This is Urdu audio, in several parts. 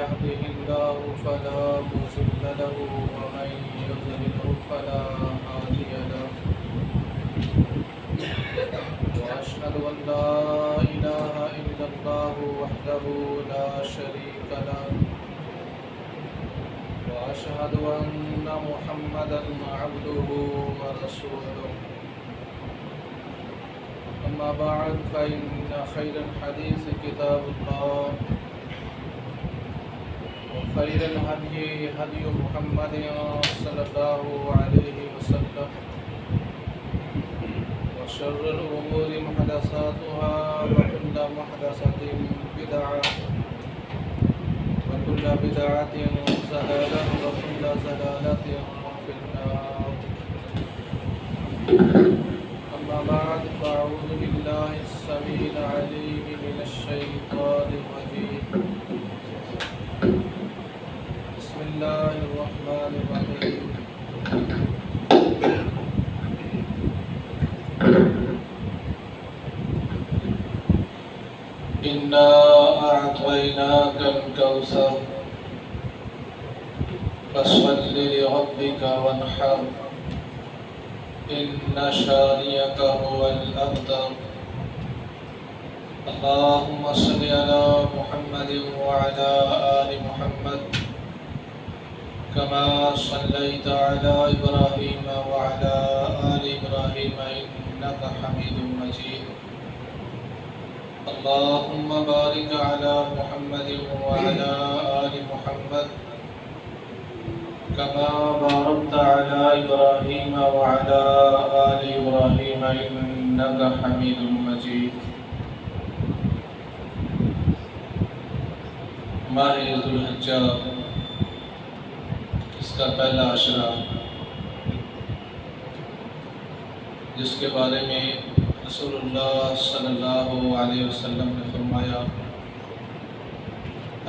يهده الله فلا مضل له ومن يضلل فلا هادي له وأشهد أن لا إله إلا الله وحده لا شريك له وأشهد أن محمدا عبده ورسوله أما بعد فإن خير الحديث كتاب الله وخير الهدي هدي محمد صلى الله عليه وسلم وشر الأمور محدثاتها وكل محدثة بدعة وكل بدعة ضلالة وكل ضلالة في النار. أما بعد فأعوذ بالله السميع العليم من الشيطان الرجيم. بسم الله الرحمن الرحيم. إنا أعطيناك الكوثر فصل لربك وانحر إن شانئك هو الأبتر. اللهم صل على محمد وعلى آل محمد كما صليت على إبراهيم وعلى آل إبراهيم إنك حميد مجيد. اللهم بارك على محمد وعلى آل محمد كما باركت على إبراهيم وعلى آل إبراهيم إنك حميد مجيد. ماہ ذو الحجہ اس کا پہلا عشرہ جس کے بارے میں رسول اللہ صلی اللہ علیہ وسلم نے فرمایا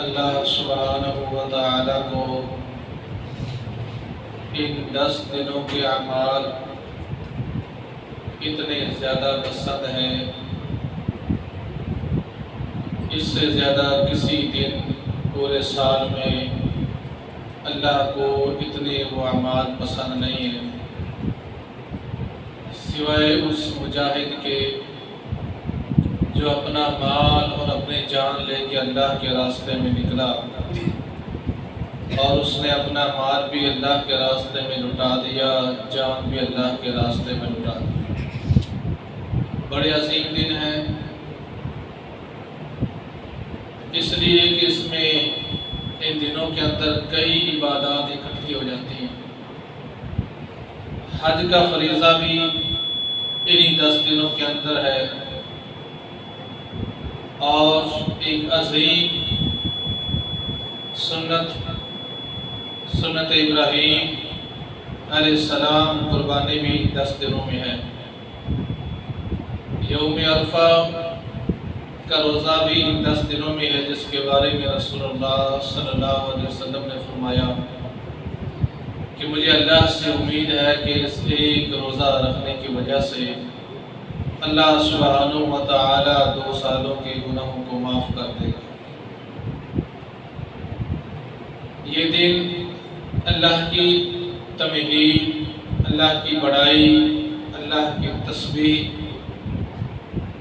اللہ سبحانہ و تعالیٰ کو ان 10 دنوں کے اعمال اتنے زیادہ پسند ہیں اس سے زیادہ کسی دن پورے سال میں اللہ کو اتنے وہ اعمال پسند نہیں ہیں سوائے اس مجاہد کے جو اپنا مال اور اپنی جان لے کے اللہ کے راستے میں نکلا اور اس نے اپنا مال بھی اللہ کے راستے میں لٹا دیا جان بھی اللہ کے راستے میں لٹا دیا. بڑے عظیم دن ہیں اس لیے کہ اس میں ان دنوں کے اندر کئی عبادات اکٹھی ہو جاتی ہیں. حج کا فریضہ بھی انہی 10 دنوں کے اندر ہے اور ایک عظیم سنت ابراہیم علیہ السلام قربانی بھی 10 دنوں میں ہے. یوم عرفہ کا روزہ بھی ان 10 دنوں میں ہے جس کے بارے میں رسول اللہ صلی اللہ علیہ وسلم نے فرمایا کہ مجھے اللہ سے امید ہے کہ اس ایک روزہ رکھنے کی وجہ سے اللہ سبحانہ و تعالی 2 سالوں کے گناہوں کو معاف کر دے گا. یہ دن اللہ کی تمجید، اللہ کی بڑائی، اللہ کی تسبیح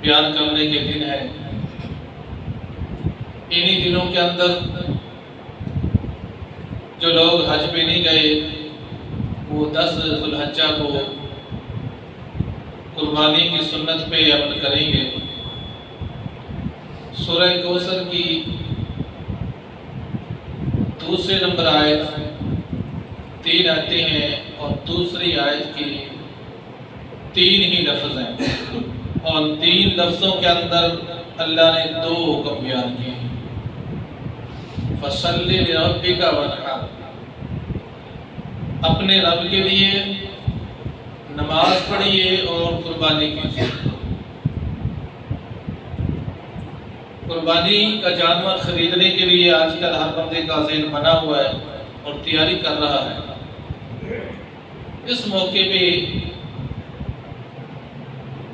بیان کرنے کے دن ہے. انہی دنوں کے اندر جو لوگ حج پہ نہیں گئے وہ 10 ذو الحجہ کو قربانی کی سنت پہ عمل کریں گے. سورہ کوثر کی دوسرے نمبر آیت 3 آتے ہیں اور دوسری آیت کی 3 ہی لفظ ہیں اور 3 لفظوں کے اندر اللہ نے 2 حکم بیان کیے ہیں. فَصَلِّ لِرَبِّكَ وَانْحَرْ اپنے رب کے لیے نماز پڑھیے اور قربانی کیجیے. قربانی کا جانور خریدنے کے لیے آج کل ہر بندے کا ذہن بنا ہوا ہے اور تیاری کر رہا ہے. اس موقع پہ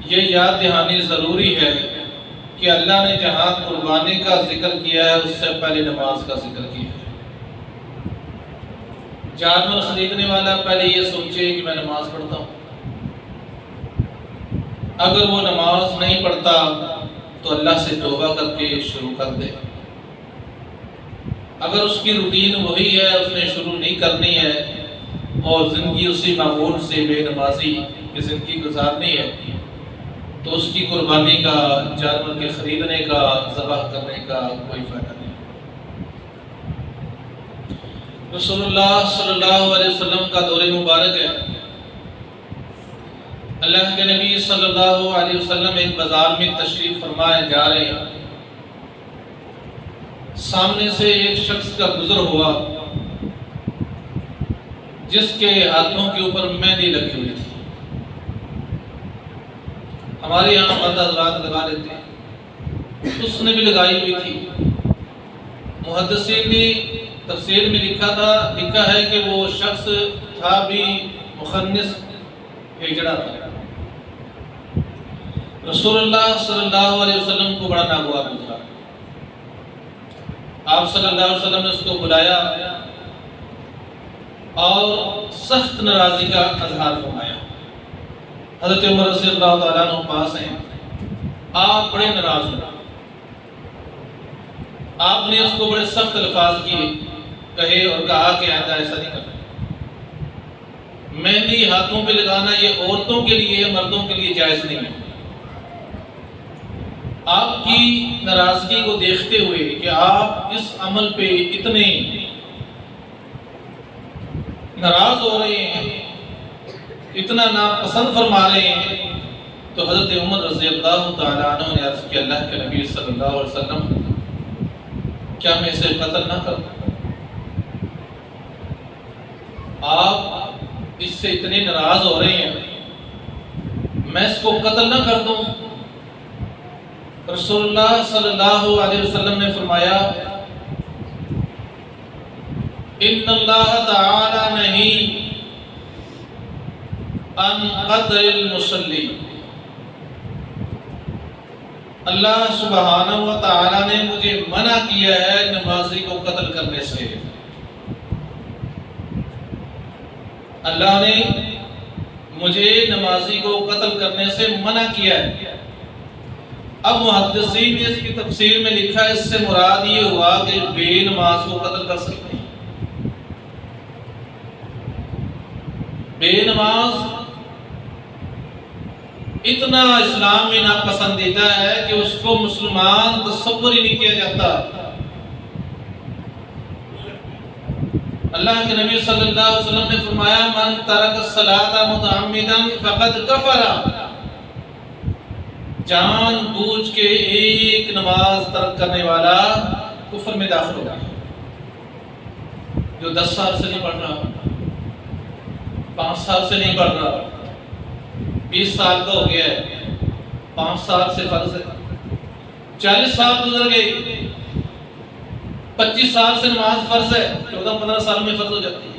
یہ یاد دہانی ضروری ہے کہ اللہ نے جہاں قربانی کا ذکر کیا ہے اس سے پہلے نماز کا ذکر کیا ہے. جانور خریدنے والا پہلے یہ سوچے کہ میں نماز پڑھتا ہوں. اگر وہ نماز نہیں پڑھتا تو اللہ سے توبہ کر کے شروع کر دے. اگر اس کی روٹین وہی ہے، اس نے شروع نہیں کرنی ہے اور زندگی اسی معمول سے بے نمازی کی زندگی گزارنی ہے، تو اس کی قربانی کا، جانور کے خریدنے کا، ذبح کرنے کا کوئی فائدہ نہیں. رسول اللہ صلی اللہ علیہ وسلم کا دور مبارک ہے. اللہ کے نبی صلی اللہ علیہ وسلم ایک بازار میں تشریف فرمائے جا رہے ہیں. سامنے سے ایک شخص کا گزر ہوا جس کے ہاتھوں کے اوپر مہندی لگی ہوئی تھی. ہمارے یہاں مرد حضرات لگا لیتے ہیں، اس نے بھی لگائی ہوئی تھی. محدثین نے تفسیر میں لکھا ہے کہ وہ شخص تھا بھی مخنث ہجڑا تھا. رسول اللہ صلی اللہ علیہ وسلم کو بڑا ناگوار گزرا. آپ صلی اللہ علیہ وسلم نے اس کو بلایا اور سخت ناراضی کا اظہار فرمایا. حضرت عمر رضی اللہ تعالیٰ عنہ پاس ہیں، آپ بڑے ناراض ہوئے. آپ نے اس کو بڑے سخت الفاظ کہے اور کہا کہ آئندہ ایسا نہیں کرنا. مہندی ہاتھوں پہ لگانا یہ عورتوں کے لیے، مردوں کے لیے جائز نہیں ہے. آپ کی ناراضگی کو دیکھتے ہوئے کہ آپ اس عمل پہ اتنے ناراض ہو رہے ہیں، اتنا ناپسند فرما رہے ہیں، تو حضرت عمر رضی اللہ تعالیٰ عنہ نے عرض کیا اللہ کے نبی صلی اللہ علیہ وسلم کیا میں اسے قتل نہ کروں؟ آپ اس سے اتنے ناراض ہو رہے ہیں، میں اس کو قتل نہ کر دوں؟ رسول اللہ صلی اللہ علیہ وسلم نے فرمایا ان اللہ تعالی نہیں ان قتل المصلی. اللہ سبحانہ و تعالی نے مجھے منع کیا ہے نمازی کو قتل کرنے سے. اللہ نے مجھے نمازی کو قتل کرنے سے منع کیا ہے. اب محدثین نے اس کی تفسیر میں لکھا ہے اس سے مراد یہ ہوا کہ بے نماز کو قتل کر سکتے ہیں. بے نماز اتنا اسلام میں ناپسندیدہ ہے کہ اس کو مسلمان تصور ہی نہیں کیا جاتا. اللہ کے نبی صلی اللہ علیہ وسلم نے فرمایا من ترک الصلاۃ متعمدا فقد کفر. جان بوجھ کے ایک نماز ترک کرنے والا کفر میں داخل ہو گیا. جو 10 سال سے نہیں پڑھ رہا، 5 سال سے نہیں پڑھ رہا، 20 سال کا ہو گیا ہے، 5 سال سے فرض ہے، 40 سال گزر گئے، 25 سال سے نماز فرض ہے، 14-15 سال میں فرض ہو جاتی ہے.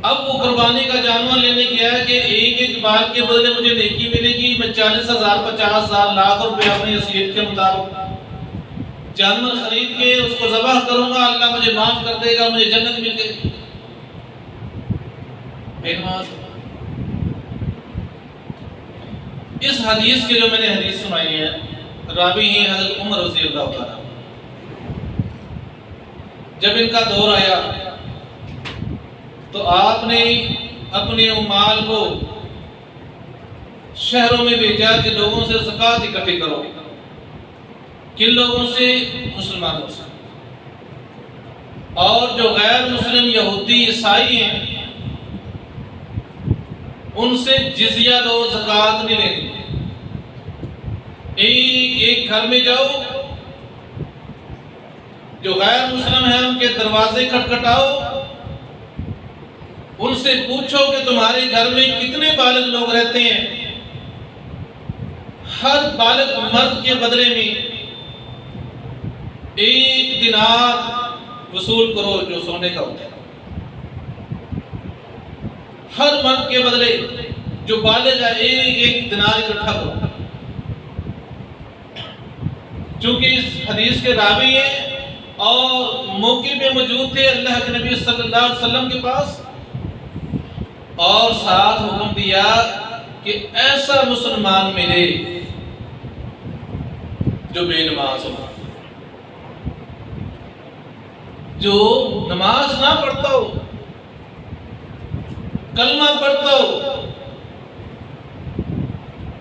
اب وہ قربانی کا جانور لینے گیا ہے کہ ایک بال کے بدلے مجھے نیکی ملے گی، میں 40,000 50,000 لاکھ روپے اپنی حیثیت کے مطابق جانور خرید کے اس کو ذبح کروں گا، اللہ مجھے معاف کر دے گا، مجھے جنت مل گئی. بے نماز. اس حدیث کے جو میں نے حدیث سنائی ہے، راوی ہیں حضرت عمر رضی اللہ تعالیٰ. جب ان کا دور آیا تو آپ نے اپنے مال کو شہروں میں بھیجا کہ لوگوں سے زکوٰۃ اکٹھی کرو. کن لوگوں سے؟ مسلمانوں سے. اور جو غیر مسلم یہودی عیسائی ہیں ان سے جزیہ لو، زکوٰۃ نہیں لینی. ایک گھر میں جاؤ، جو غیر مسلم ہیں ان کے دروازے کھٹکھٹاؤ، ان سے پوچھو کہ تمہارے گھر میں کتنے بالغ لوگ رہتے ہیں. ہر بالغ مرد کے بدلے میں 1 دینار وصول کرو جو سونے کا ہوتا ہے. ہر مرد کے بدلے جو بالغ ہے 1 دینار اکٹھا کرو. چونکہ اس حدیث کے راوی ہیں اور موقع پہ موجود تھے اللہ کے نبی صلی اللہ علیہ وسلم کے پاس، اور ساتھ حکم دیا کہ ایسا مسلمان ملے جو بے نماز ہو، جو نماز نہ پڑھتا ہو، کلمہ پڑھتا ہو،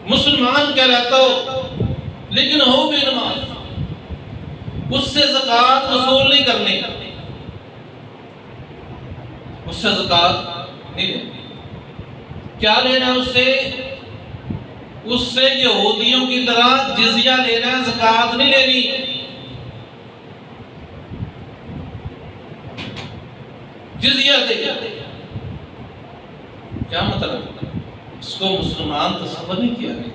مسلمان کہلاتا ہو، لیکن ہو بے نماز، اس سے زکوٰۃ وصول نہیں کرنی، اس سے زکوٰۃ نہیں لینی۔ کیا لینا ہے اس سے یہودیوں کی طرح جزیہ لینا ہے، زکوٰۃ نہیں لینی۔ جزیہ دے، کیا مطلب؟ اس کو مسلمان تصور نہیں کیا گیا،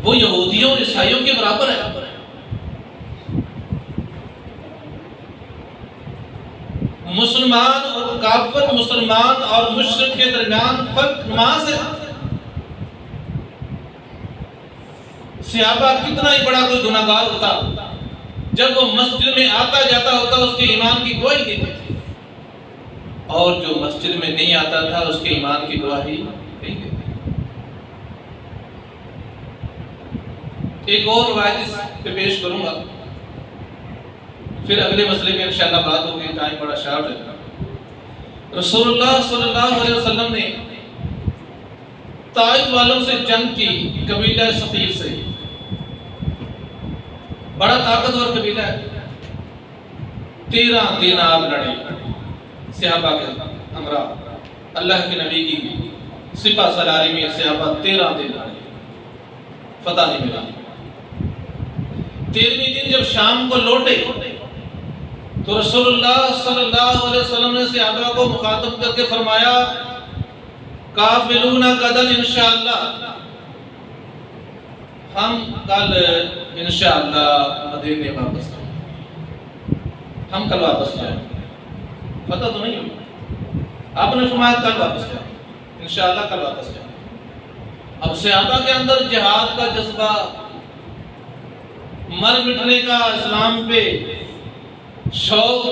وہ یہودیوں اور عیسائیوں کے برابر ہے۔ مسلمان اور کافر، مسلمان اور مشرک کے درمیان فرق نماز ہے۔ صحابہ کتنا ہی بڑا کوئی گناہگار ہوتا، جب وہ مسجد میں آتا جاتا ہوتا اس کے ایمان کی گواہی دیتے تھے، اور جو مسجد میں نہیں آتا تھا اس کے ایمان کی گواہی نہیں دیتے۔ ایک اور روایت اس پہ پیش کروں گا، پھر اگلے مسئلے میں انشاءاللہ بات ہوگی، ٹائم بڑا شارٹ ہے۔ رسول اللہ صلی اللہ علیہ وسلم نے طائف والوں سے جنگ کی، قبیلہ ثقیف سے، بڑا طاقتور قبیلہ ہے۔ 13 دن آپ لڑے، صحابہ کے ہمراہ اللہ کے نبی کی سپہ سالاری میں صحابہ 13 دن لڑے، فتح نہیں ملا۔ 13ویں دن جب شام کو لوٹے تو رسول اللہ صلی اللہ علیہ وسلم نے صحابہ کو مخاطب کر کے فرمایا، قافلون غدا انشاءاللہ، ہم کل انشاءاللہ مدینے واپس جائیں گے، ہم کل واپس جائیں گے۔ پتہ تو نہیں ہوئی، آپ نے فرمایا کل واپس جائیں گے، انشاءاللہ کل واپس جائیں گے۔ اب صحابہ کے اندر جہاد کا جذبہ، مر مٹنے کا اسلام پہ شوق،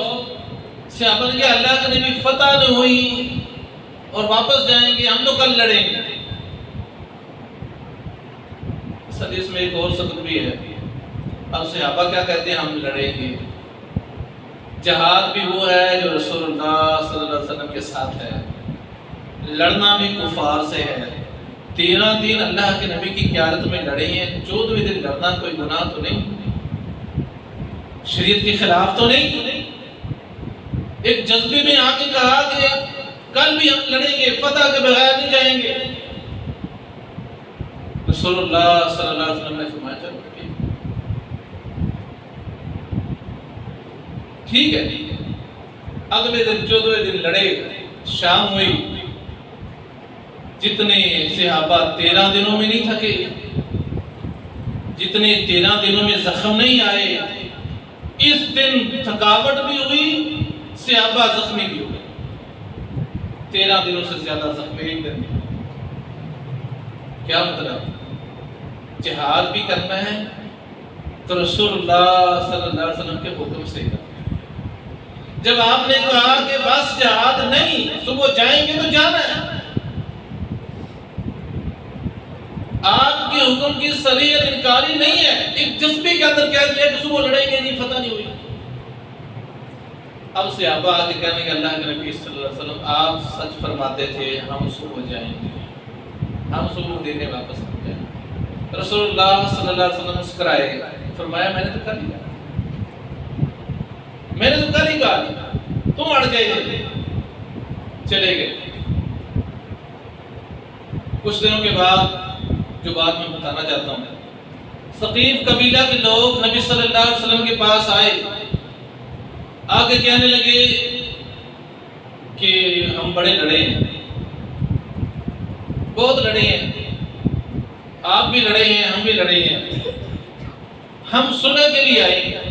صحابہ نے کہا اللہ کے نبی فتح نہیں ہوئی اور واپس جائیں گے، ہم تو کل لڑیں گے۔ اس حدیث میں ایک اور سبق بھی ہے، اب صحابہ کیا کہتے ہیں؟ ہم لڑیں گے۔ جہاد بھی وہ ہے جو رسول اللہ صلی اللہ علیہ وسلم کے ساتھ ہے، لڑنا بھی کفار سے ہے۔ 13 دن اللہ کے نبی کی قیادت میں لڑے ہیں، 14ویں دن لڑنا کوئی گناہ تو نہیں، شریعت کے خلاف تو نہیں۔ ایک جذبے میں آ کے کہا کہ کل بھی ہم لڑیں گے، فتح کے بغیر نہیں جائیں گے۔ رسول اللہ صلی اللہ علیہ وسلم نے فرمایا چلو ٹھیک ہے۔ اگلے دن 14ویں دن لڑے، شام ہوئی، جتنے صحابہ 13 دنوں میں نہیں تھکے، جتنے 13 دنوں میں زخم نہیں آئے، اس دن تھکاوٹ بھی ہوئی، صحابہ زخمی بھی ہوئے۔ 13 دنوں سے زیادہ زخمی ایک دن میں۔ کیا مطلب؟ جہاد بھی کرنا ہے تو رسول اللہ صلی اللہ علیہ وسلم کے حکم سے کرنا ہے۔ جب آپ نے کہا کہ بس جہاد نہیں، صبح جائیں گے تو جانا ہے، آپ کے حکم کی صریح انکاری نہیں ہے، ایک جذبے کے اندر کہہ دیا کہ صبح لڑیں گے، نہیں فتح نہیں ہوئی۔ اب صحابہ آگے کہنے کہ اللہ کے نبی صلی اللہ علیہ وسلم آپ سچ فرماتے تھے، ہم صبح جائیں گے، ہم صبح دینے واپس آ جائیں گے۔ رسول اللہ صلی اللہ علیہ وسلم مسکرائے، فرمایا میں نے تو کر لیا، میں نے تو کر ہی کہا، تم اڑ گئے تھے، چلے گئے۔ کچھ دنوں کے بعد جو بات میں بتانا چاہتا ہوں، ثقیف قبیلہ کے لوگ نبی صلی اللہ علیہ وسلم کے پاس آئے، آگے کہنے لگے کہ ہم بڑے لڑے ہیں، بہت لڑے ہیں، آپ بھی لڑے ہیں، ہم بھی لڑے ہیں، ہم صلح کے لیے آئے ہیں۔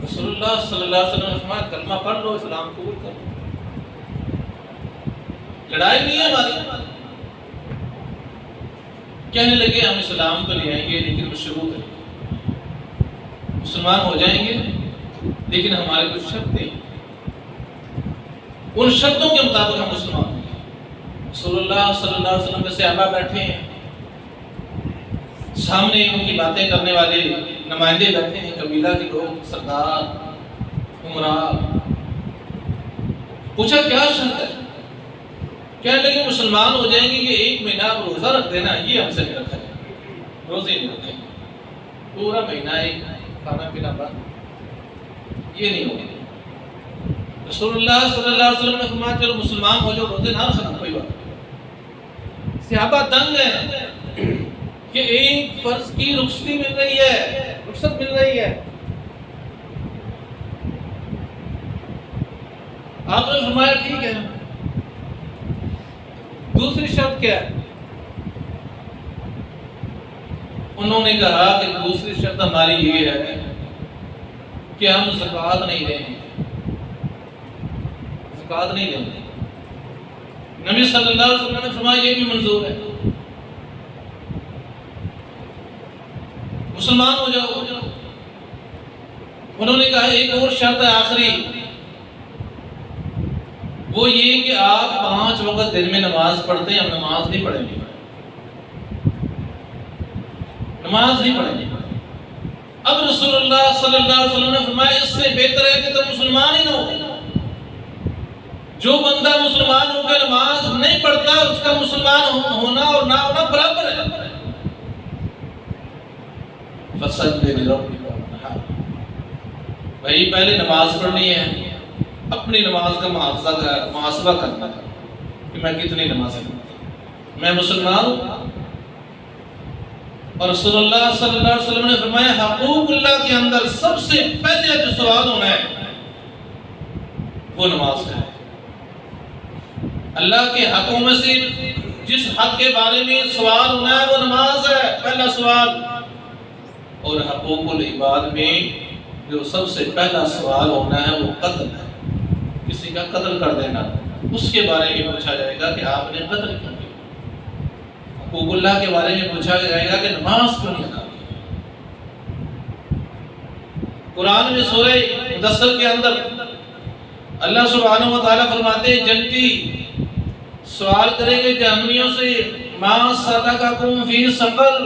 رسول اللہ صلی اللہ علیہ وسلم نے فرمایا کلمہ پڑھ لو، اسلام قبول کر لو، لڑائی نہیں ہے ہماری۔ کہنے لگے ہم اسلام تو لے آئیں گے لیکن شروع کریں گے۔ مسلمان ہو جائیں گے لیکن ہمارے کچھ شرط ہیں، ان شرطوں کے مطابق ہم مسلمان ہوں گے۔ رسول اللہ صلی اللہ علیہ وسلم کے صحابہ بیٹھے ہیں، سامنے ان کی باتیں کرنے والے نمائندے بیٹھے ہیں، قبیلہ کے لوگ، سردار، عمراء۔ پوچھا کیا شرط ہے؟ کہنے لگے مسلمان ہو جائیں گے کہ 1 مہینہ آپ روزہ رکھ دینا، یہ ہم سے نہیں رکھا جائے، روزے نہیں رکھیں گے، پورا مہینہ ایک کھانا پینا بند، یہ نہیں ہوگا۔ رسول اللہ صلی اللہ علیہ وسلم نے فرمایا چلو مسلمان ہو جاؤ، روزے نہ رکھنا، کوئی بات نہیں۔ صحابہ دنگ ہیں کہ ایک فرض کی رخصتی مل رہی ہے، رخصت مل رہی ہے۔ آپ نے فرمایا ٹھیک ہے، دوسری شرط کیا ہے؟ انہوں نے کہا کہ دوسری شرط ہماری یہ ہے کہ ہم زکوٰۃ نہیں دیں گے، زکوٰۃ نہیں دیں گے۔ نبی صلی اللہ علیہ وسلم نے فرمایا یہ بھی منظور ہے، مسلمان ہو جاؤ۔ انہوں نے کہا ایک اور شرط ہے آخری، وہ یہ کہ آپ 5 وقت دن میں نماز پڑھتے ہیں، ہم نماز نہیں پڑھیں گے، نماز نہیں پڑھیں گے۔ اب رسول اللہ صلی اللہ علیہ وسلم نے فرمایا اس سے بہتر ہے کہ تم مسلمان ہی نہ ہو۔ جو بندہ مسلمان ہو کے نماز نہیں پڑھتا اس کا مسلمان ہونا اور نہ ہونا برابر ہے۔ فَصَلِّ لِرَبِّكَ وَانْحَرْ، بھائی پہلے نماز پڑھنی ہے، اپنی نماز کا محاسبہ کرنا ہے کہ میں کتنی نمازیں پڑھتا، میں مسلمان ہوں۔ اور رسول اللہ صلی اللہ علیہ وسلم نے فرمایا حقوق اللہ کے اندر سب سے پہلے جو سوال ہونا ہے وہ نماز کا ہے۔ اللہ کے حقوں میں سے جس حق کے بارے میں سوال ہونا ہے وہ نماز ہے، پہلا سوال۔ اور حقوق العباد میں جو سب سے پہلا سوال ہونا ہے وہ قتل ہے، کسی کا قتل کر دینا، اس کے بارے میں پوچھا جائے گا کہ آپ نے قتل کیوں کیا۔ حقوق اللہ کے بارے میں پوچھا جائے گا کہ نماز کیوں نہیں ادا کی۔ قرآن میں سورہ مدثر کے اندر اللہ سبحانہ و تعالیٰ فرماتے ہیں جنتی سوال کریں گے جہنمیوں سے ما سلککم فی سقر،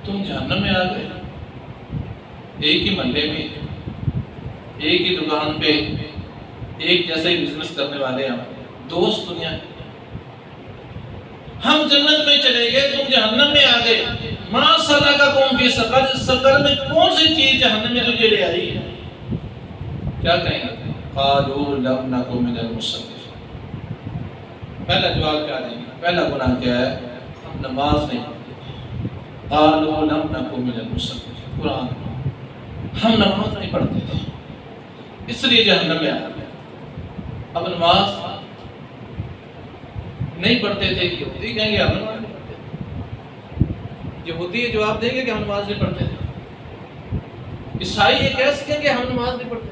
تم جہنم میں آ گئے؟ ایک ہی محلے میں، ایک ہی دکان پہ، ایک جیسے ہی بزنس کرنے والے ہم، دوست دنیا ہے، ہم جنت میں چلے گئے تم جہنم میں آ گئے۔ ما سلککم فی سقر، سقر میں کون سی چیز جہنم میں تجھے لے آئی ہے؟ کیا کہیں گے؟ قالوا لم نک من المصلین، پہلا جواب کیا دیں گے؟ پہلا گناہ کیا ہے؟ ہم نماز نہیں پڑھتے۔ قالوا لم نک من المصلین، قرآن ہم نماز نہیں پڑھتے تھے اس لیے جہنم میں آ گئے۔ اب نماز نہیں پڑھتے تھے، یہودی کہیں گے ہم نماز نہیں پڑھتے، یہودی یہ جواب دیں گے کہ ہم نماز نہیں پڑھتے تھے، عیسائی یہ کہہ سکیں گے ہم نماز نہیں پڑھتے،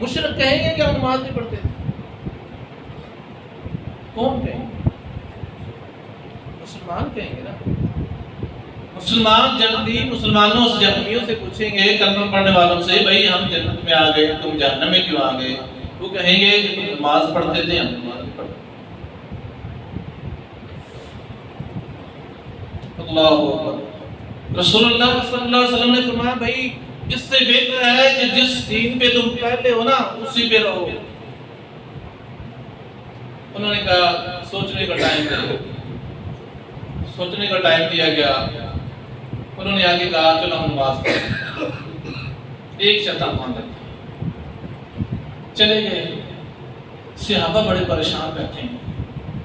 مشرک کہیں گے کہ ہم نماز نہیں پڑھتے، کون کہیں گے؟ مسلمان کہیں گے نا۔ مسلمان جنتی مسلمانوں سے جہنمیوں سے پوچھیں گے، کلمہ پڑھنے والوں سے بھائی ہم جنت میں آ گئے تم جہنم میں کیوں آ گئے؟ وہ کہیں گے کہ تم نماز پڑھتے تھے، ہم نماز نہیں پڑھتے۔ اللہ اکبر۔ رسول اللہ صلی اللہ علیہ وسلم نے فرمایا بھائی اس سے بہتر ہے کہ جس دین پہ تم پہلے ہو نا اسی پہ رہو۔ انہوں نے کہا سوچنے کا ٹائم دے، سوچنے کا ٹائم دیا گیا۔ انہوں نے آگے کہا چلو ہم نماز پڑھیں، ایک شرط مان رکھیں، چلے گئے۔ صحابہ بڑے پریشان بیٹھے ہیں،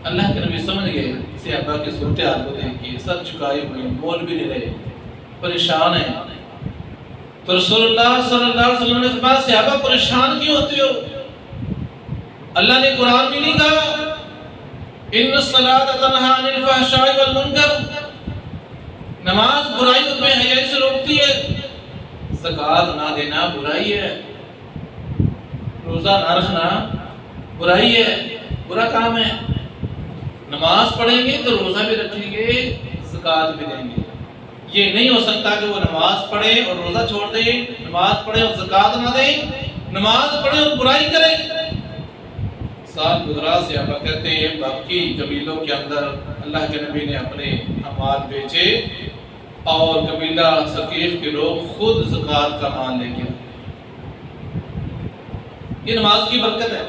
اللہ کے نبی سمجھ گئے صحابہ کی صورتحال کو دیکھ کے، سر جھکائے ہوئے، بول بھی نہیں رہے، پریشان ہیں۔ تو رسول اللہ صلی اللہ علیہ وسلم نے فرمایا صحابہ پریشان کیوں ہوتے ہو؟ اللہ نے قرآن میں نہیں کہا ان الصلاۃ تنہی عن الفحشاء والمنکر، نماز برائی اور بے حیائی سے روکتی ہے، زکوٰۃ نہ دینا برائی ہے، روزہ نہ رکھنا برائی ہے، برا کام ہے۔ نماز پڑھیں گے تو روزہ بھی رکھیں گے، زکوٰۃ بھی دیں گے۔ یہ نہیں ہو سکتا کہ وہ نماز پڑھے اور روزہ چھوڑ دے، نماز پڑھے اور زکوٰۃ نہ دے، نماز پڑھے اور برائی کرے۔ سال گزرا سے آپ کہتے ہیں باقی قبیلوں کے اندر اللہ کے نبی نے اپنے اعمال بیچے اور قبیلہ ثقیف کے لوگ خود زکوٰۃ کا مال لے کے، یہ نماز کی برکت ہے۔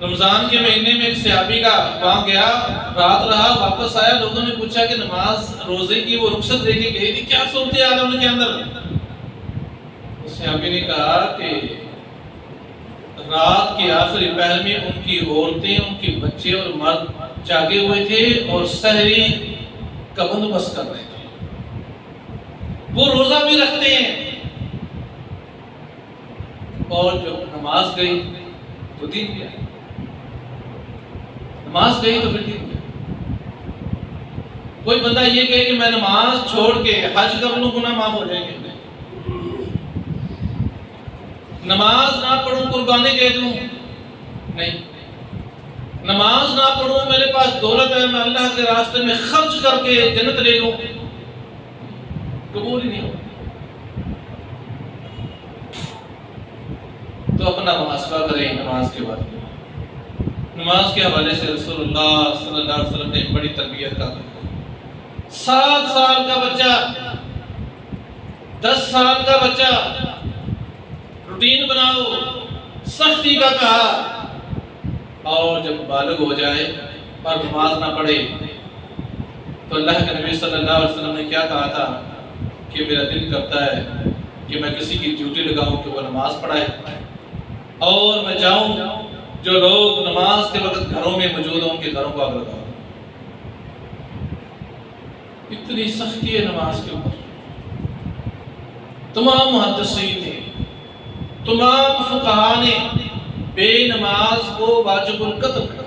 رمضان کے مہینے میں ایک صحابی کا وہاں گیا، رات رہا، واپس آیا، لوگوں نے پوچھا کہ نماز روزے کی وہ رخصت دے کے گئی تھی، کیا صورتحال ہے ان کے اندر؟ اس صحابی نے کہا کہ رات کے آخری پہر میں ان کی عورتیں، ان کے بچے اور مرد جاگے ہوئے تھے اور سحری کا بندوبست کر رہے تھے، وہ روزہ بھی رکھتے ہیں، اور جب نماز گئی تو دین گیا، نماز گئی تو پھر دین گیا۔ کوئی بندہ یہ کہے کہ میں نماز چھوڑ کے حج کر لوں گناہ معاف ہو جائیں گے، نماز نہ پڑھوں قربانی دے دوں، نہیں، نماز نہ پڑھوں میرے پاس دولت ہے میں اللہ کے راستے میں خرچ کر کے جنت لے لوں، قبول ہی نہیں ہوگا۔ تو اپنا محاسبہ کریں نماز کے بعد۔ نماز کے حوالے سے رسول اللہ صلی اللہ علیہ وسلم نے بڑی تربیت کا، 7 سال کا بچہ، 10 سال کا بچہ، روٹین بناؤ، سختی کا کہا، اور جب بالغ ہو جائے اور نماز نہ پڑھے تو اللہ کے نبی صلی اللہ علیہ وسلم نے کیا کہا تھا کہ میرا دل کرتا ہے کہ میں کسی کی ڈیوٹی لگاؤں کہ وہ نماز پڑھائے، اور میں چاہوں جو لوگ نماز کے وقت گھروں میں موجود ہیں ان کے گھروں کو آگ لگاؤ۔ اتنی سختی ہے نماز کے اوپر۔ تمام محدثین نے، تمام فقہاء نے بے نماز کو واجب القتل کر،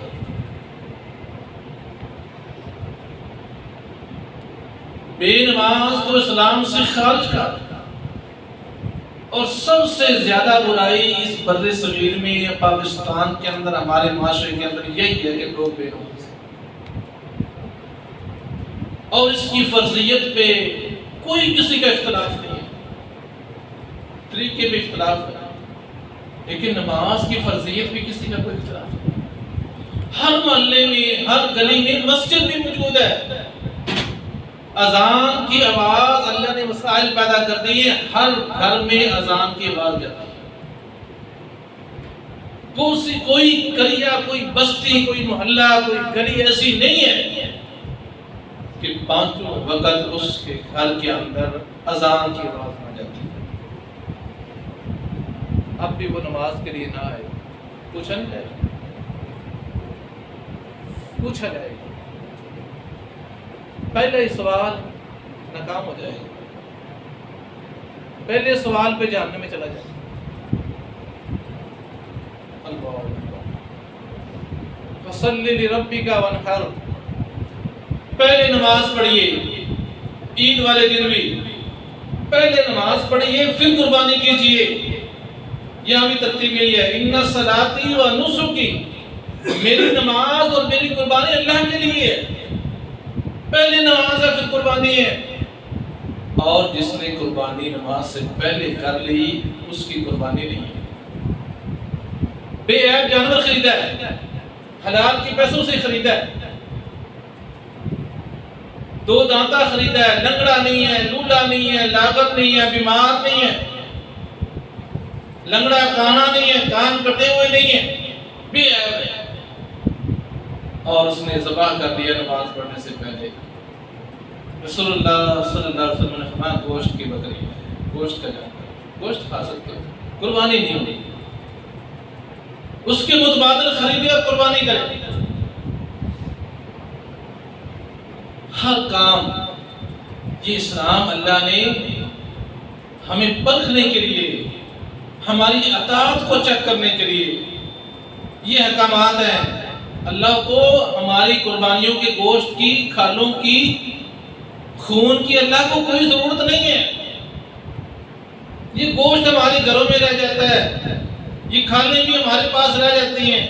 بے نماز کو اسلام سے خارج کر، اور سب سے زیادہ برائی اس بر صغیر میں یا پاکستان کے اندر ہمارے معاشرے کے اندر یہی ہے کہ لوگ بے نماز ہیں، اور اس کی فرضیت پہ کوئی کسی کا اختلاف نہیں ہے، طریقے پہ اختلاف ہے، لیکن نماز کی فرضیت بھی کسی کا کوئی اختلاف نہیں۔ ہر محلے میں، ہر گلی میں مسجد بھی موجود ہے، اذان کی آواز اللہ نے مسائل پیدا کر دی ہے، ہر گھر میں اذان کی آواز جاتی ہے۔ کوئی قریہ، کوئی بستی، کوئی محلہ، کوئی گلی ایسی نہیں ہے کہ 5 وقت اس کے گھر کے اندر اذان کی آواز نہ جاتی ہے۔ اب بھی وہ نماز کے لیے نہ آئے، پوچھا نہیں جائے گا، پوچھا جائے گا، پہلے ہی سوال ناکام ہو جائے گا، پہلے سوال پہ جہنم میں چلا جائے گا۔ فَصَلِّ لِرَبِّكَ وَانْحَرْ، پہلے نماز پڑھیے، عید والے دن بھی پہلے نماز پڑھیے پھر قربانی کیجئے۔ یہاں بھی ترتیب یہی ہے، اِنَّ صَلَاتِي وَنُسُكِي، میری نماز اور میری قربانی اللہ کے لیے ہے، پہلے نماز ہے پھر قربانی ہے، اور جس نے قربانی نماز سے پہلے کر لی اس کی قربانی نہیں ہے۔ بے عیب جانور خریدا ہے، حلال کے پیسوں سے خریدا ہے، 2 دانتا خریدا ہے، لنگڑا نہیں ہے، لولا نہیں ہے، لاغت نہیں ہے، بیمار نہیں ہے، لنگڑا کانا نہیں ہے، کان کٹے ہوئے نہیں ہے، بے عیب ہے، اور اس نے ذبح کر دیا نماز پڑھنے سے پہلے۔ رسول اللہ صلی اللہ علیہ وسلم نے فرمایا گوشت کی بکری ہے، گوشت کا جانور، گوشت کھا سکتے ہو، قربانی نہیں ہونی، اس کے متبادل خریدے اور قربانی کرے۔ ہر کام یہ اسلام اللہ نے ہمیں پرکھنے کے لیے، ہماری اطاعت کو چیک کرنے کے لیے یہ احکامات ہیں۔ اللہ کو ہماری قربانیوں کے گوشت کی، کھالوں کی، خون کی اللہ کو کوئی ضرورت نہیں ہے۔ یہ گوشت ہمارے گھروں میں رہ جاتا ہے، یہ کھالیں بھی ہمارے پاس رہ جاتی ہیں،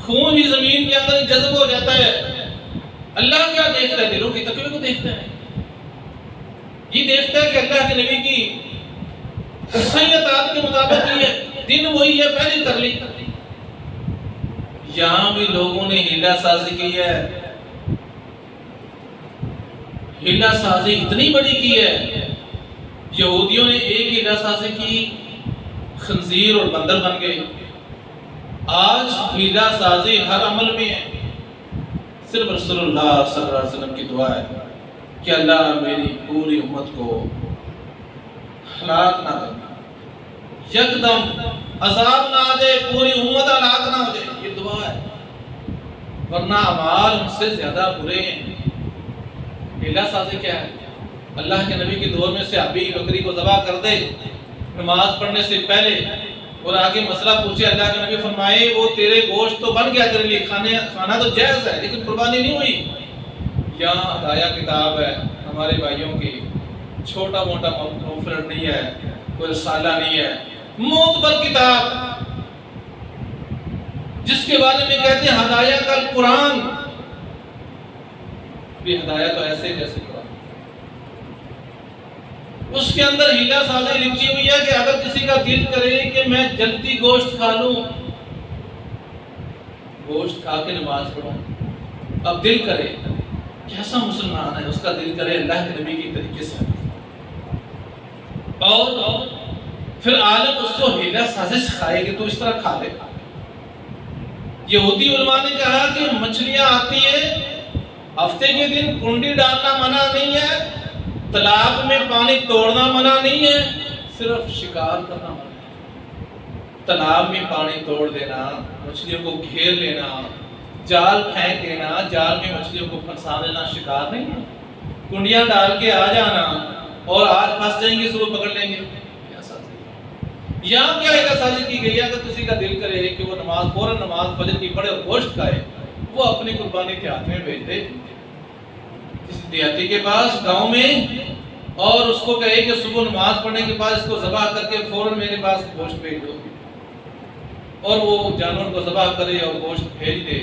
خون بھی زمین کے اندر جذب ہو جاتا ہے۔ اللہ کیا دیکھتا ہے؟ دلوں کی تقوی کو دیکھتا ہے۔ یہ دیکھتا ہے کہ اللہ کے نبی کی سیدات کے مطابق ہی ہے، دن وہی ہے، پہلے کر لی۔ یہاں بھی لوگوں نے ہیلا سازی کی ہے، ہیلا سازی اتنی بڑی کی ہے، یہودیوں نے ایک ہیلا سازی کی، خنزیر اور بندر بن گئے۔ آج ہیلا سازی ہر عمل میں ہے۔ صرف رسول اللہ صلی اللہ علیہ وسلم کی دعا ہے کہ اللہ میری پوری امت کو ہلاک نہ کرنا، یکدم عذاب نہ آ جائے، پوری امت ہلاک نہ ہو جائے، یہ دعا ہے، ورنہ اعمال ان سے زیادہ برے ہیں۔ ہیلا سازی کیا ہے؟ اللہ کے نبی کے دور میں صحابی بکری کو ذبح کر دے نماز پڑھنے سے پہلے، اور آگے مسئلہ پوچھے، اللہ کے نبی فرمائے وہ تیرے گوشت تو بن گیا، تیرے لیے کھانا تو جائز ہے لیکن قربانی نہیں ہوئی۔ یہاں ہدایہ کتاب ہے ہمارے بھائیوں کی، چھوٹا موٹا پمفلٹ نہیں ہے، کوئی رسالہ نہیں ہے، معتبر کتاب جس کے بارے میں کہتے ہیں ہدایہ کا قرآن، بھی ہدایہ تو ایسے جیسے قرآن۔ اس کے اندر ہیلا سازی لکھی ہوئی ہے کہ اگر کسی کا دل کرے کہ میں جلدی گوشت کھا لوں، گوشت کھا کے نماز پڑھوں، اب دل کرے، کیسا مسلمان ہے، اس کا دل کرے اللہ کے نبی کی طریقے سے، اور پھر عالم اس کو ہیلا سازی سکھائے کہ تو اس طرح کھا لے۔ یہودی علماء نے کہا کہ مچھلیاں آتی ہیں ہفتے کے دن، کنڈی ڈالنا منع نہیں ہے، تالاب میں پانی توڑنا منع نہیں ہے، صرف شکار کرنا منع ہے۔ تالاب میں پانی توڑ دینا، مچھلیوں کو گھیر لینا، جال پھینک دینا، جال میں مچھلیوں کو پھنسا لینا شکار نہیں ہے۔ کنڈیاں ڈال کے آ جانا اور آج پھنس جائیں گے صبح پکڑ لیں گے، یہاں کیا ہیلا سازی کی گئی ہے؟ اگر کسی کا دل کرے کہ وہ نماز فوراً نماز فجر کی پڑھے اور گوشت کھائے، وہ اپنی قربانی دیہات میں بھیج دے، کسی دیہاتی کے پاس گاؤں میں، اور اس کو کہے کہ صبح نماز پڑھنے کے بعد اس کو ذبح کر کے فوراً میرے پاس گوشت بھیج دو، اور وہ جانور کو ذبح کرے اور گوشت بھیج دے،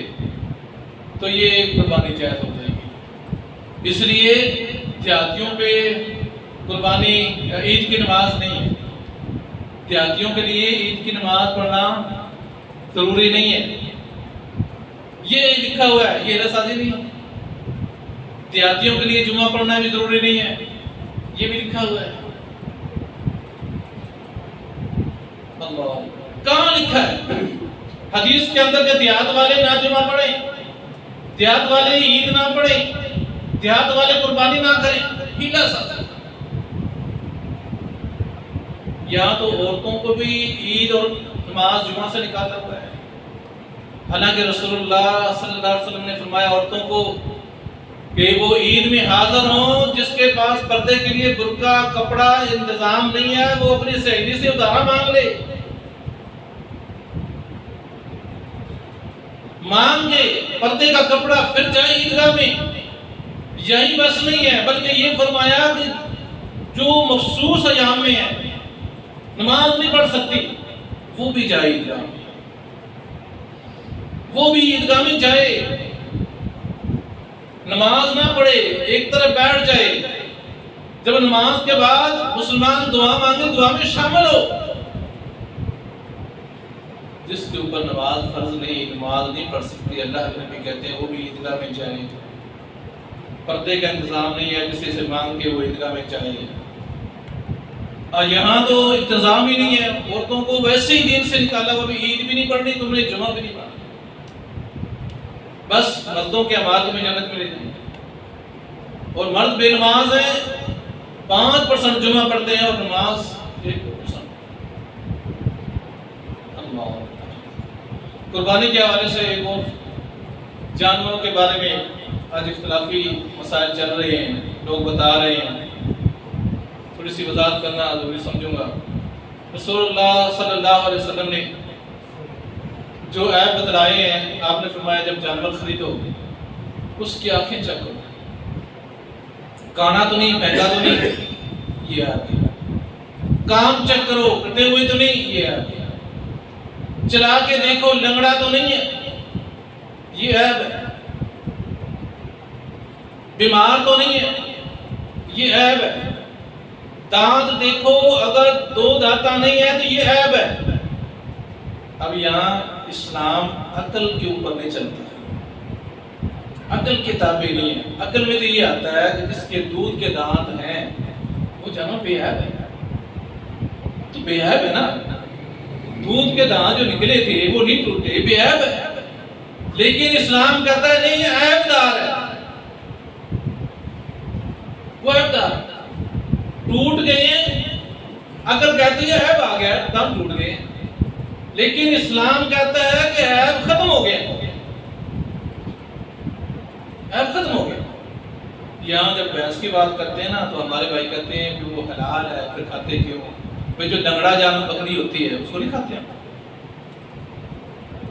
تو یہ قربانی جائز ہو جائے گی۔ اس لیے دیہاتیوں پہ قربانی عید کی نماز نہیں ہے، دیہاتیوں کے لیے عید کی نماز پڑھنا ضروری نہیں ہے، یہ لکھا ہوا ہے، یہ ہیلا سازی نہیں ہے۔ دیہاتیوں کے لیے جمعہ پڑھنا بھی ضروری نہیں ہے، یہ بھی لکھا ہوا ہے۔ اللہ، کہاں لکھا ہے حدیث کے اندر کہ دیہات والے نہ جمعہ پڑھیں، دیہات والے عید نہ پڑھیں، دیہات والے قربانی نہ کریں؟ ہیلا سازی۔ یہاں تو عورتوں کو بھی عید اور نماز جمعہ سے نکالا ہوا ہے، حالانکہ رسول اللہ صلی اللہ علیہ وسلم نے فرمایا عورتوں کو کہ وہ عید میں حاضر ہوں، جس کے پاس پردے کے لیے برقع کپڑا انتظام نہیں ہے وہ اپنی سہیلی سے ادھار مانگ لے، مانگے پردے کا کپڑا، پھر جائے عیدگاہ میں۔ یہی بس نہیں ہے، بلکہ یہ فرمایا کہ جو مخصوص ایام میں ہے نماز نہیں پڑھ سکتی، وہ بھی جائے عیدگاہ میں، وہ بھی عیدگاہ میں جائے، نماز نہ پڑھے، ایک طرف بیٹھ جائے، جب نماز کے بعد مسلمان دعا مانگے دعا میں شامل ہو۔ جس کے اوپر نماز فرض نہیں، نماز نہیں پڑھ سکتی، اللہ کے نبی کہتے ہیں وہ بھی عیدگاہ میں جائے، پردے کا انتظام نہیں ہے کسی سے مانگ کے وہ عیدگاہ میں جائے۔ اور یہاں تو انتظام ہی نہیں ہے، عورتوں کو ویسے ہی دین سے نکالا، وہ بھی عید بھی نہیں پڑھنی، تم نے جمعہ بھی نہیں پڑھنا، بس مردوں کے اعمال تمہیں جنت میں لے جائیں گے۔ اور مرد بے نماز ہیں، 5% جمعہ پڑھتے ہیں اور نماز 1%۔ اللہ، قربانی کے حوالے سے ایک اور جانوروں کے بارے میں آج اختلافی مسائل چل رہے ہیں، لوگ بتا رہے ہیں، تھوڑی سی وضاحت کرنا ضروری سمجھوں گا۔ رسول اللہ صلی اللہ علیہ وسلم نے جو عیب بتلائے ہیں، آپ نے فرمایا جب جانور خریدو اس کی آنکھیں چیک کرو، کانا تو نہیں، مہنگا تو نہیں، یہ عیب ہے، کام چیک کرو، کٹے ہوئے تو نہیں، یہ عیب ہے، چلا کے دیکھو لنگڑا تو نہیں ہے، یہ عیب ہے، بیمار تو نہیں ہے، یہ عیب ہے، دانت دیکھو، اگر دو دانتا نہیں ہے تو یہ عیب ہے۔ اب یہاں اسلام عقل کے اوپر نہیں چلتا ہے، عقل کے تابع نہیں ہے۔ عقل میں تو یہ آتا ہے کہ جس کے دودھ کے دانت ہیں وہ جانو بے عیب ہے، تو بے عیب ہے نا۔ دودھ کے دانت جو نکلے تھے وہ نہیں ٹوٹے، بے عیب ہے۔ لیکن اسلام کہتا ہے نہیں، یہ عیب دار ہے، وہ عیب دار ٹوٹ گئے ہیں۔ عقل کہتی ہے عیب آ گیا، دم ٹوٹ گئے، لیکن اسلام کہتا ہے کہ عیب ختم ہو گیا، عیب ختم ہو گیا۔ یہاں جب بحث کی بات کرتے ہیں نا تو ہمارے بھائی کہتے ہیں کہ وہ حلال ہے، پھر کھاتے کیوں؟ بھئی جو لنگڑا جانور بکری ہوتی ہے اس کو نہیں کھاتے ہیں،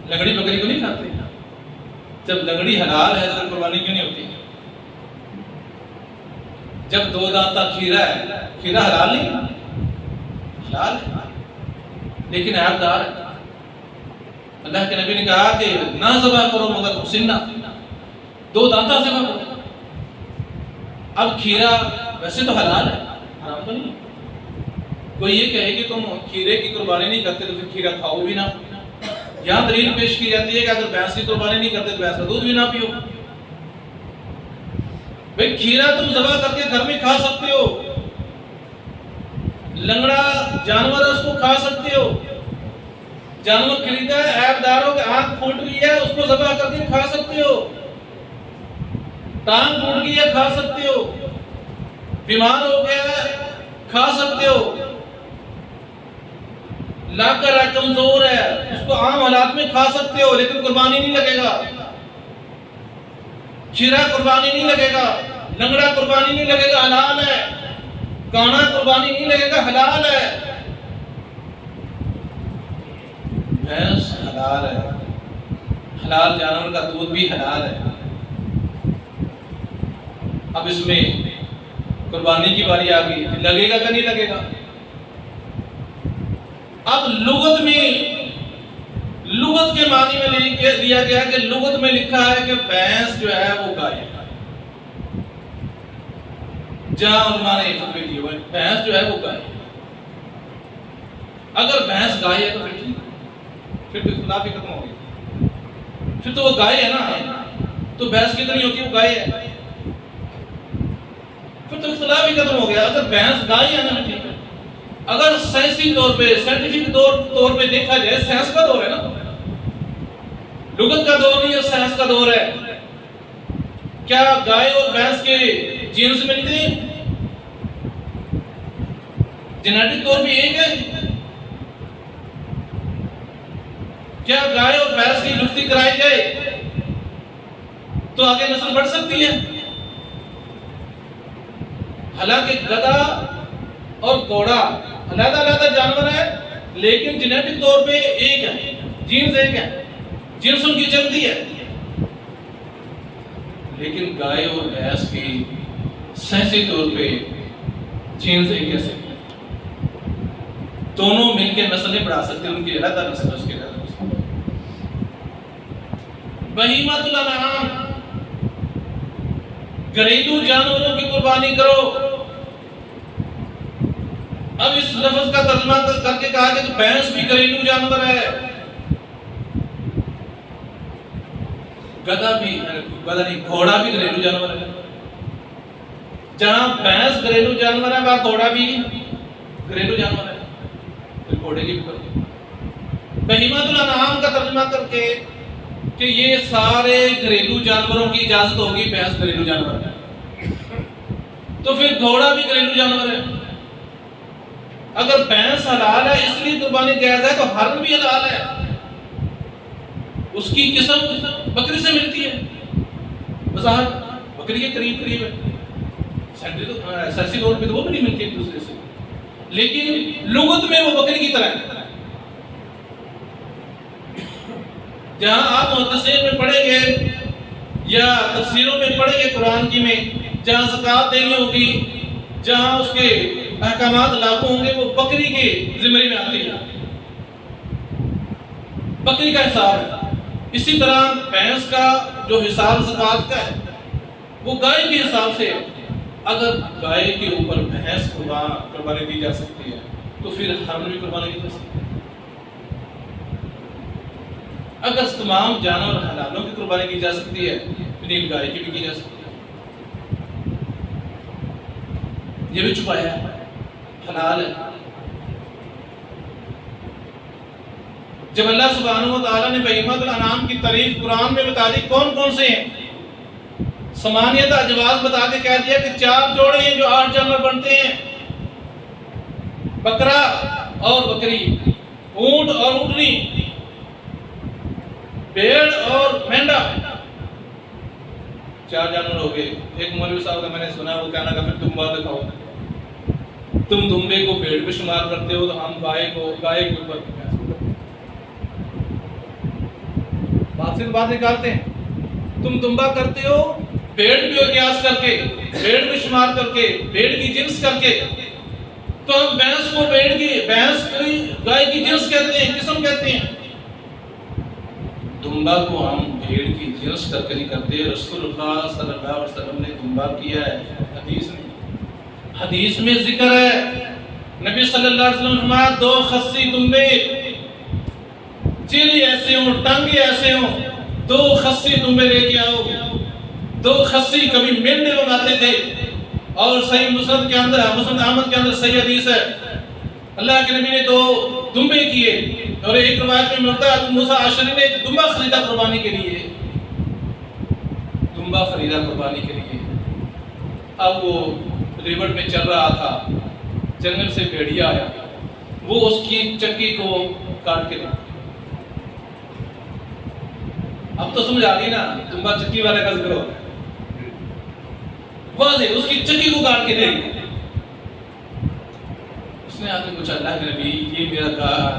لنگڑی بکری کو نہیں کھاتے ہیں۔ جب لنگڑی حلال ہے تو قربانی کیوں نہیں ہوتی؟ جب دو دانتا کھیرا ہے، کھیرا حلال نہیں، حلال ہے لیکن عیب دار ہے۔ اللہ کے نبی نے کہا کہ نہ ذبح کرو مگر مسنہ، دو دانتا ذبح کرو۔ اب کھیرا ویسے تو حلال ہے، حرام تو نہیں۔ کوئی یہ کہے کہ تم کھیرے کی قربانی نہیں کرتے تو پھر کھیرا کھاؤ بھی نہ۔ یہاں دلیل پیش کی جاتی ہے کہ اگر بھینس کی قربانی نہیں کرتے تو بھینس کا دودھ بھی نہ پیو۔ بھئی کھیرا تم ذبح کر کے گھر میں کھا سکتے ہو، لنگڑا جانور ہے اس کو کھا سکتے ہو۔ جانور خریدا ہے، عیب دار ہو کہ آنکھ پھوٹ گئی ہے، اس کو ذبح کر کے کھا سکتے ہو۔ ٹانگ ٹوٹ گئی ہے، کھا سکتے ہو۔ بیمار ہو گیا ہے، کھا سکتے ہو۔ لاکر ہے، کمزور ہے، اس کو عام حالات میں کھا سکتے ہو، لیکن قربانی نہیں لگے گا۔ کھیرا قربانی نہیں لگے گا، لنگڑا قربانی نہیں لگے گا، حلال ہے۔ کانا قربانی نہیں لگے گا، حلال ہے۔ بھینس حلال ہے، حلال جانور کا دودھ بھی حلال ہے۔ اب اس میں قربانی کی باری آ گئی، لگے گا کہ نہیں لگے گا؟ اب لغت کے معنی میں لیا گیا کہ لغت میں لکھا ہے کہ بھینس جو ہے وہ گائے ہے۔ جہاں علماء نے فتوے دیے ہوئے بھینس جو ہے وہ گائے ہے۔ اگر بھینس گائے ہے تو پھر ٹھیک، پھر تو اختلاف ہی ختم ہو گئی، پھر تو وہ گائے ہے نا، تو بھینس کتنی ہوتی ہے؟ وہ گائے ہے، پھر تو اختلاف ہی ختم ہو گیا۔ اگر بھینس گائے ہے نا ٹھیک ہے۔ اگر سائنسی طور پہ، سائنٹیفک طور پہ دیکھا جائے، سائنس کا دور ہے نا، لغت کا دور نہیں ہے، سائنس کا دور ہے۔ کیا گائے اور بھینس کے جینس ملتے ہیں؟ جینیٹک طور پہ ایک ہے؟ کیا گائے اور بھینس کی جفتی کرائی جائے تو آگے نسل بڑھ سکتی ہے؟ حالانکہ گدھا اور گھوڑا علیحدہ علیحدہ جانور ہے، لیکن جینیٹک طور پہ ایک ہے، جینس ایک ہے، جنس ان کی چلتی ہے۔ لیکن گائے اور بھینس کی سائنسی طور پہ جینس ایک کیسے؟ دونوں مل کے نسل نہیں بڑھا سکتے، ان کی علیحدہ نسل اس کے علیحدہ نسل۔ بہیمۃ الانعام، گھریلو جانوروں کی قربانی کرو۔ اب اس لفظ کا ترجمہ کر کے کہا کہ بھینس بھی گھریلو جانور ہے، گدھا نہیں، گھوڑا بھی گھریلو جانور ہے۔ جہاں بھینس گھریلو جانور ہے وہاں گھوڑا بھی گھریلو جانور ہے، پھر گھوڑے کی بھی کرو۔ بہیمۃ الانعام کا ترجمہ کر کے کہ یہ سارے گھریلو جانوروں کی اجازت ہوگی، بھینس گھریلو جانور ہے، تو پھر گھوڑا بھی گھریلو جانور ہے۔ اگر بھینس حلال ہے اس لیے قربانی جائز ہے تو ہرن بھی حلال ہے، اس کی قسم بکری سے ملتی ہے، وضاحت بکری کے قریب ہے، سائنسی طور پہ تو وہ بھی نہیں ملتی ایک دوسرے سے، لیکن لغت میں وہ بکری کی طرح ہے۔ جہاں آپ محدثین میں پڑھیں گے یا تفسیروں میں پڑھیں گے قرآن کی میں، جہاں زکوٰۃ دینی ہوگی، جہاں اس کے احکامات لاگو ہوں گے، وہ بکری کے ذمہ میں آتی ہے، بکری کا حساب ہے۔ اسی طرح بھینس کا جو حساب زکوٰۃ کا ہے وہ گائے کے حساب سے ہے۔ اگر گائے کے اوپر بھینس قربانی دی جا سکتی ہے تو پھر ہرن بھی قربانی دی جا سکتی ہے۔ اگر تمام جانور حلالوں کی قربانی کی جا سکتی ہے تو نیل گائے کی بھی کی جا سکتی ہے۔ یہ بھی چھپایا ہے، حلال ہے۔ جب اللہ سبحانہ و تعالیٰ نے بہیمۃ الانعام کی تعریف قرآن میں بتا دی کون کون سے ہیں، ثمانیۃ اجواز بتا کے کہہ دیا کہ 4 جوڑے ہیں جو 8 جانور بنتے ہیں، بکرا اور بکری، اونٹ اور اونٹنی، بھیڑ اور مینڈا، 4 جانور ہو گئے۔ ایک مولوی صاحب کا میں نے سنا، وہ کہنا کہ پھر دمبا دکھاؤ، تم دمبے کو بھیڑ پہ شمار کرتے ہو تو ہم گائے کے اوپر بات سے بات نکالتے ہیں۔ تم دمبا کرتے ہو بھیڑ پہ قیاس کر کے، بھیڑ پہ شمار کر کے، بھیڑ کی جنس کر کے، تو ہم بھینس کو بھینس گائے کی جنس کہتے ہیں، قسم کہتے ہیں۔ دمبا کو ہم بھیڑ کی جنس کر کے نہیں کرتے۔ رسول اللہ صلی اللہ علیہ وسلم نے دمبا کیا ہے، حدیث میں ذکر ہے، نبی صلی اللہ علیہ وسلم نے فرمایا 2 خصی دمبے، چہرے ایسے ہوں، ٹانگے ایسے ہوں، 2 خصی دمبے لے کے آؤ۔ 2 خصی کبھی مینڈے لوگ آتے تھے، اور صحیح مسند احمد کے اندر صحیح حدیث ہے، اللہ کے نبی نے 2 دمبے کیے، اور ایک روایت میں ملتا ہے ابو موسیٰ اشعری نے دمبا خریدا قربانی کے لیے، دمبا خریدا قربانی کے لیے۔ اب وہ ریوڑ میں چل رہا تھا، جنگل سے بھیڑیا آیا، وہ اس کی چکی کو کاٹ کے دے۔ اب تو سمجھ آ گئی نا، دمبا چکی والے کا ذکر ہو رہا ہے، واضح اس کی چکی کو کاٹ کے دے۔ اس نے آگے پوچھا، اللہ کے نبی یہ میرا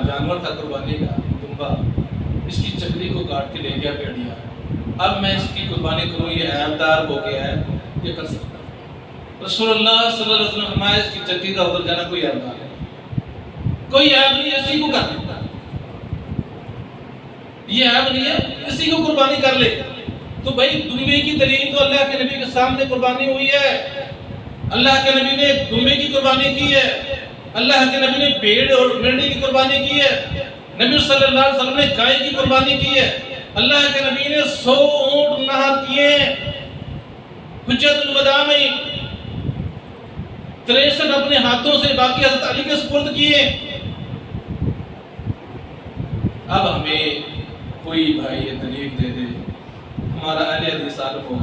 جانور تھا قربانی کا دمبا، اس کی چکری کو کاٹ کے لے گیا بھیڑیا، اب میں اس کی قربانی کروں، یہ عیبدار ہو گیا ہے، یہ کر سکتا۔ رسول اللہ صلی اللہ علیہ وسلم نے فرمایا اس کی چکی کا ادھر جانا کوئی عیب نہیں، کوئی عیب نہیں، اسی کو کر دیتا، یہ عیب نہیں ہے، اسی کو قربانی کر لے۔ تو بھائی دمبے کی دلیل تو اللہ کے نبی کے سامنے قربانی ہوئی ہے، اللہ کے نبی نے دمبے کی قربانی کی ہے، اللہ کے نبی نے بھیڑ اور مینڈے کی قربانی کی ہے، نبی صلی اللہ علیہ وسلم نے گائے کی قربانی کی ہے، اللہ کے نبی نے 100 اونٹ نہر کیے ہیں، حجت الوداع میں 63 اپنے ہاتھوں سے باقی حضرت علی کے سپرد کیے۔ اب ہمیں کوئی بھائی یہ دلیل دے دے، ہمارا اہل حدیث عالم ہو،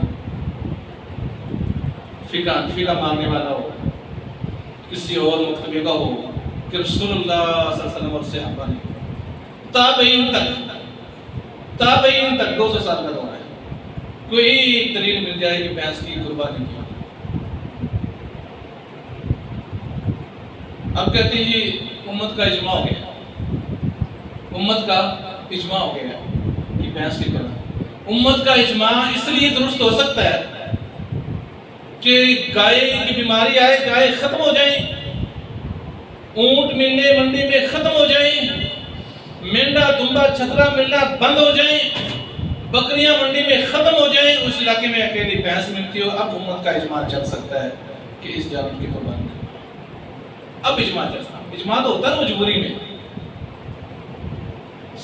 فقہ ماننے والا ہو، کسی اور مکتبے کا ہو، کہ رسول اللہ صلی اللہ علیہ وسلم اور صحابہ نے تابعین تک 200 سال کا دورہ ہے، کوئی دلیل مل جائے کہ بھینس کی قربانی کی۔ اب کہتے ہیں جی امت کا اجماع ہو گیا، امت کا اجماع ہو گیا کہ بھینس کی قربانی۔ امت کا اجماع اس لیے درست ہو سکتا ہے کہ گائے کی بیماری آئے، گائے ختم ہو جائیں، اونٹ ملنے منڈی میں ختم ہو جائیں، مینڈا دمبا چھترا ملنا بند ہو جائیں، بکریاں منڈی میں ختم ہو جائیں، اس علاقے میں اکیلی بھینس ملتی ہو، اب امت کا اجماع چل سکتا ہے کہ اس جانور کی قربانی کرو۔ اب اجماع چل سکتا ہے، اجماع تو ہوتا ہے مجبوری میں،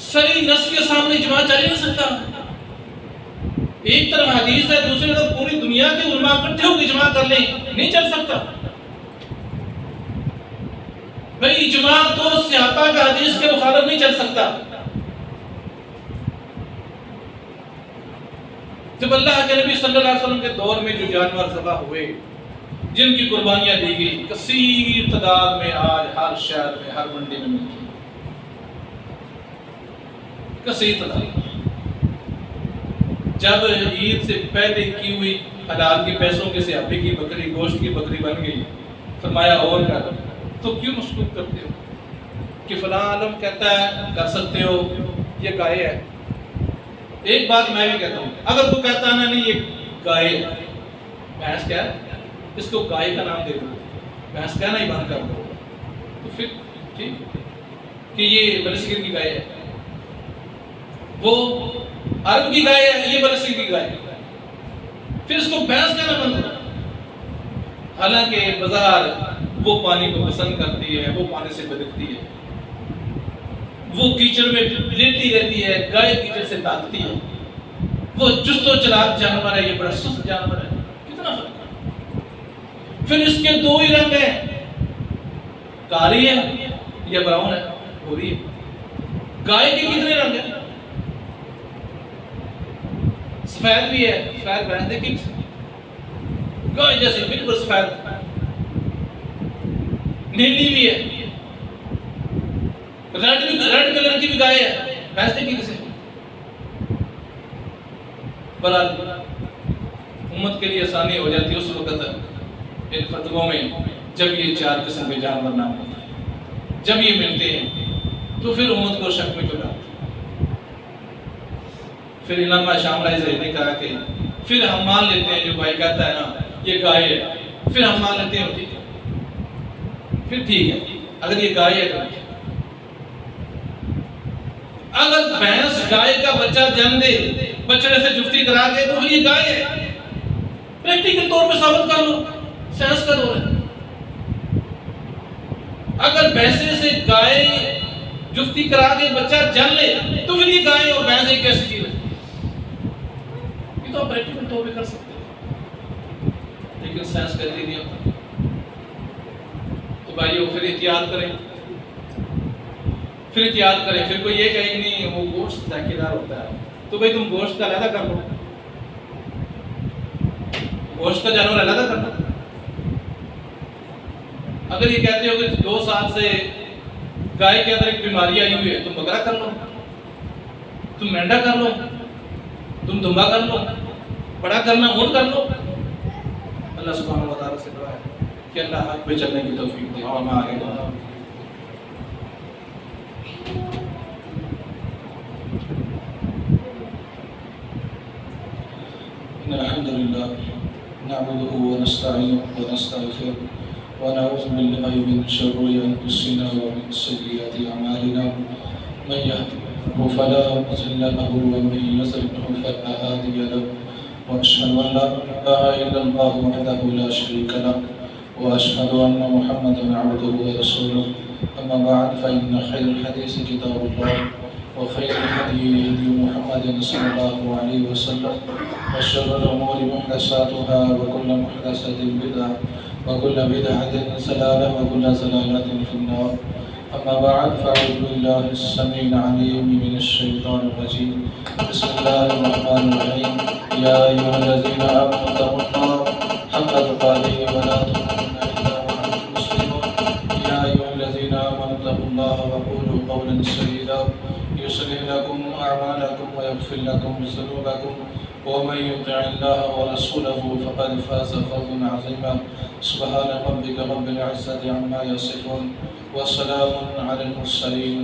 صحیح نص کے سامنے اجماع چل ہی نہیں سکتا۔ ایک طرف حدیث ہے، دوسری طرف پوری دنیا کے علماء اکٹھے ہو کے اجماع کر لیں، نہیں چل سکتا۔ بھئی اجماع تو صحابہ کا حدیث کے مخالف نہیں چل سکتا۔ جب اللہ کے نبی صلی اللہ علیہ وسلم کے دور میں جو جانور ذبح ہوئے، جن کی قربانیاں دی گئی، کثیر تعداد میں آج ہر شہر میں، ہر منڈی میں ملتی ہیں، کثیر تعداد۔ جب عید سے پہلے کی ہوئی حلال کے پیسوں کے سیابی کی بکری، گوشت کی بکری بن گئی، فرمایا اور کر، تو کیوں مشکوک کرتے ہو کہ فلاں عالم کہتا ہے کر سکتے ہو، یہ گائے ہے۔ ایک بات میں بھی کہتا ہوں، اگر تو کہتا ہے نا نہیں یہ گائے ہے، بھینس کیا ہے، اس کو گائے کا نام دے دو، بھینس کہنا ہی بند کر دو، تو پھر ٹھیک کہ یہ بلسکر کی گائے ہے، وہ عرب کی گائے ہے، یہ بلسکر کی گائے ہے، پھر اس کو بھینس کہنا بند کرو۔ حالانکہ بظاہر وہ پانی کو پسند کرتی ہے، وہ پانی سے بدکتی ہے، وہ کیچڑ میں لیٹی رہتی ہے، گائے کیچڑ سے تاکتی ہے، وہ چست و چلاک جانور ہے، یہ بڑا سست جانور ہے، کتنا فرق ہے۔ پھر اس کے دو ہی رنگ ہیں، کالی ہے یا براؤن ہے، گوری ہے۔ گائے کے کتنے رنگ ہیں؟ سفید بھی ہے، سفید بہن دیکھیں، گائے جیسے بالکل سفید، نیلی بھی ہے، ریڈ کلر کی بھی گائے ہے، بھینس دیکھی کسے؟ بہرحال امت کے لیے آسانی ہو جاتی ہے اس وقت ان فتووں میں جب یہ چار قسم کے جانور نام ہوتے ہیں، جب یہ ملتے ہیں تو پھر امت کو شک میں چلا۔ پھر علامہ شاملہ زہری نے کہا کہ پھر ہم مان لیتے ہیں، جو بھائی کہتا ہے نا یہ گائے ہے، پھر ہم مان لیتے ہیں ٹھیک ہے، پھر ٹھیک ہے اگر یہ گائے ہے تو اگر بھینس گائے کا بچہ جنم دے، بچڑے سے جفتی کرا کے، تو پھر یہ گائے ہے، پریکٹیکل طور پہ ثابت کر لو، سائنس کا دور ہے۔ اگر بھینسے سے گائے جفتی کرا کے بچہ جن لے تو پھر یہ گائے اور بھینس ایک کیسی چیز ہے؟ یہ تو آپ پریکٹیکل طور پہ کر سکتے ہیں، لیکن سائنس کہتی نہیں ہوتا۔ تو بھائیو پھر احتیاط کریں، پھر احتیاط کریں۔ پھر کوئی یہ کہے کہ نہیں وہ گوشت ذائقے دار ہوتا ہے، تو بھائی تم گوشت کا علیحدہ کر لو، گوشت کا جانور علیحدہ کر لو۔ اگر یہ کہتے ہو کہ 2 سال سے گائے کے اندر ایک بیماری آئی ہوئی ہے، تم بکرا کر لو، تم مینڈا کر لو، تم دمبا کر لو، بڑا کرنا اونٹ کر لو۔ اللہ سبحانہ و تعالیٰ سے دعا ہے کہ اللہ حق پہ چلنے کی توفیق دے اور ہمیں آگے بڑھائے۔ الحمد لله نعبده ونستعينه ونستغفره ونعوذ بالله من شرور انفسنا ومن سيئات اعمالنا من يهده فلا مضل له ومن يضلل فلا هادي له واشهد ان لا اله الا الله وحده لا شريك له واشهد ان محمدا عبده ورسوله اما بعد فان خير الحديث كتاب الله وخير الهدي هدي محمد صلى الله عليه وسلم وشر الأمور محدثاتها وكل محدثة بدعة وكل بدعة ضلالة وكل ضلالة في النار أما بعد فأعوذ بالله السميع العليم من الشيطان الرجيم بسم الله الرحمن الرحيم يا أيها الذين آمنوا اتقوا الله حق تقاته ولا تموتن إلا وأنتم مسلمون يا أيها الذين آمنوا اتقوا الله وقولوا قولا سديدا يصلح لكم أعمالكم ويغفر لكم ذنوبكم ومن يطع الله ورسوله فقد فاز فوزا عظيما سبحان ربك رب العزة عما يصفون وسلام على المرسلين